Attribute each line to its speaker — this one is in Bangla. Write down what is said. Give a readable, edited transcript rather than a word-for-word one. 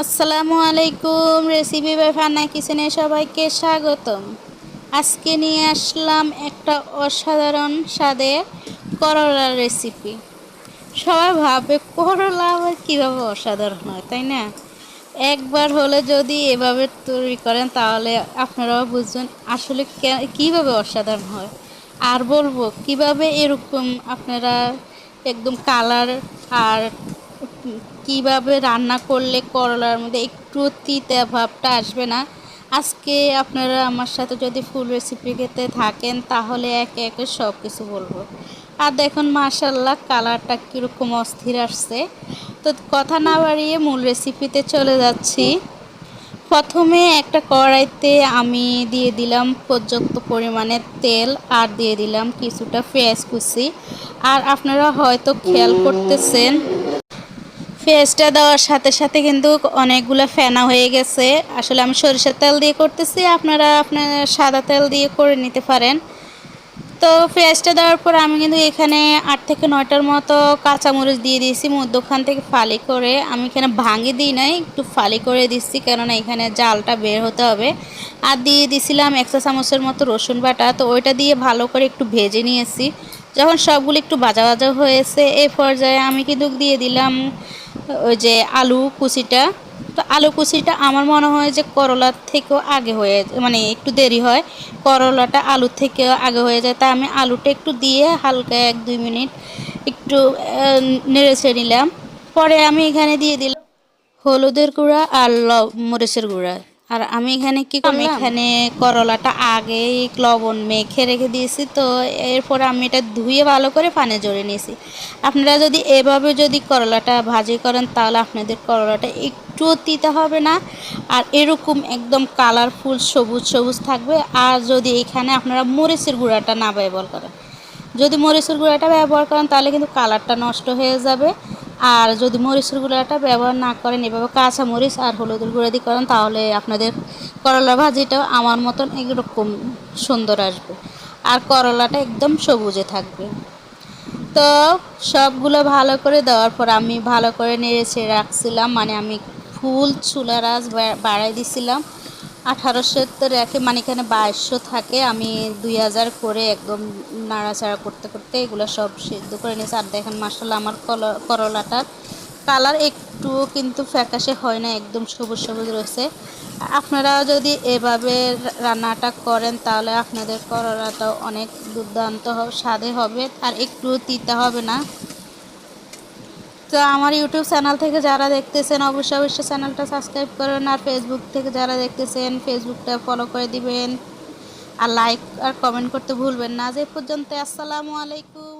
Speaker 1: আসসালামু আলাইকুম। রেসিপি বাই ফান্না কিচেনে সবাইকে স্বাগতম। আজকে নিয়ে আসলাম একটা অসাধারণ স্বাদের করলার রেসিপি। সবাই ভাবে করলা আবার কীভাবে অসাধারণ হয়, তাই না? একবার হলে যদি এভাবে তৈরি করেন তাহলে আপনারাও বুঝবেন আসলে কীভাবে অসাধারণ হয়। আর বলবো কিভাবে এরকম আপনারা একদম কালার আর কিভাবে রান্না করলে করলার মধ্যে একটু তিতা ভাবটা আসবে না। আজকে আপনারা আমার সাথে যদি ফুল রেসিপি খেতে থাকেন তাহলে একে একে সব কিছু বলবো। আর দেখুন মাশাল্লাহ কালারটা কীরকম অস্থির আসছে। তো কথা না বাড়িয়ে মূল রেসিপিতে চলে যাচ্ছি। প্রথমে একটা কড়াইতে আমি দিয়ে দিলাম পর্যাপ্ত পরিমাণে তেল আর দিয়ে দিলাম কিছুটা পেঁয়াজ কুচি। আর আপনারা হয়তো খেয়াল করতেছেন পেঁয়াজটা দেওয়ার সাথে সাথে কিন্তু অনেকগুলো ফেনা হয়ে গেছে। আসলে আমি সরিষার তেল দিয়ে করতেছি, আপনারা আপনার সাদা তেল দিয়ে করে নিতে পারেন। তো পেঁয়াজটা দেওয়ার পর আমি কিন্তু এখানে 8 থেকে 9টার মতো কাঁচামরিচ দিয়ে দিয়েছি মধ্যখান থেকে ফালি করে। আমি এখানে ভাঙি দিই নাই, একটু ফালি করে দিচ্ছি, কেননা এখানে জালটা বের হতে হবে। আর দিয়ে দিছিলাম 1 চা চামচের মতো রসুন বাটা। তো ওইটা দিয়ে ভালো করে একটু ভেজে নিয়েছি। যখন সবগুলো একটু ভাজা ভাজা হয়েছে এই পর্যায়ে আমি কিন্তু দিয়ে দিলাম ওই যে আলু কুচিটা। তো আলু কুচিটা আমার মনে হয় যে করলার থেকেও আগে হয়ে মানে একটু দেরি হয়, করলাটা আলুর থেকেও আগে হয়ে যায়। তা আমি আলুটা একটু দিয়ে হালকা 1-2 মিনিট একটু নেড়ে ছেড়ে নিলাম। পরে আমি এখানে দিয়ে দিলাম হলুদের গুঁড়া আর মরিচের গুঁড়া। আর আমি এখানে কি করলাম, এখানে করলাটা আগেই লবণ মেখে রেখে দিয়েছি। তো এরপর আমি এটা ধুয়ে ভালো করে পানি ঝরিয়ে নিয়েছি। আপনারা যদি এভাবে যদি করলাটা ভাজি করেন তাহলে আপনাদের করলাটা একটুও তিতা হবে না, আর এরকম একদম কালারফুল সবুজ সবুজ থাকবে। আর যদি এখানে আপনারা মরিচের গুঁড়াটা না ব্যবহার করেন, যদি মরিচের গুঁড়াটা ব্যবহার করেন তাহলে কিন্তু কালারটা নষ্ট হয়ে যাবে। আর যদি মরিচের গুঁড়াটা ব্যবহার না করেন, এভাবে কাঁচা মরিচ আর হলুদের গুঁড়া দিয়ে করেন তাহলে আপনাদের করলা ভাজিটাও আমার মতন এরকম সুন্দর আসবে, আর করলাটা একদম সবুজে থাকবে। তো সবগুলো ভালো করে দেওয়ার পর আমি ভালো করে নেড়ে রাখছিলাম, মানে আমি ফুল চুলার আঁচ বাড়াই দিছিলাম। 1800 রেখে, মানে এখানে 2200 থাকে, আমি 2000 করে একদম নাড়াচাড়া করতে করতে এগুলো সব সিদ্ধ করে নিয়েছি। আর দেখেন মাশাআল্লাহ আমার করলাটার কালার একটুও কিন্তু ফ্যাকাশে হয় না, একদম সবুজ সবুজ রয়েছে। আপনারা যদি এভাবে রান্নাটা করেন তাহলে আপনাদের করলাটাও অনেক দুর্দান্ত স্বাদে হবে, আর একটুও তিতা হবে না। তো আমার ইউটিউব চ্যানেল থেকে যারা দেখতেছেন অবশ্যই অবশ্যই চ্যানেলটা সাবস্ক্রাইব করুন, আর ফেসবুক থেকে যারা দেখতেছেন ফেসবুকটা ফলো করে দিবেন, আর লাইক আর কমেন্ট করতে ভুলবেন না। আজ এই পর্যন্ত, আসসালামু আলাইকুম।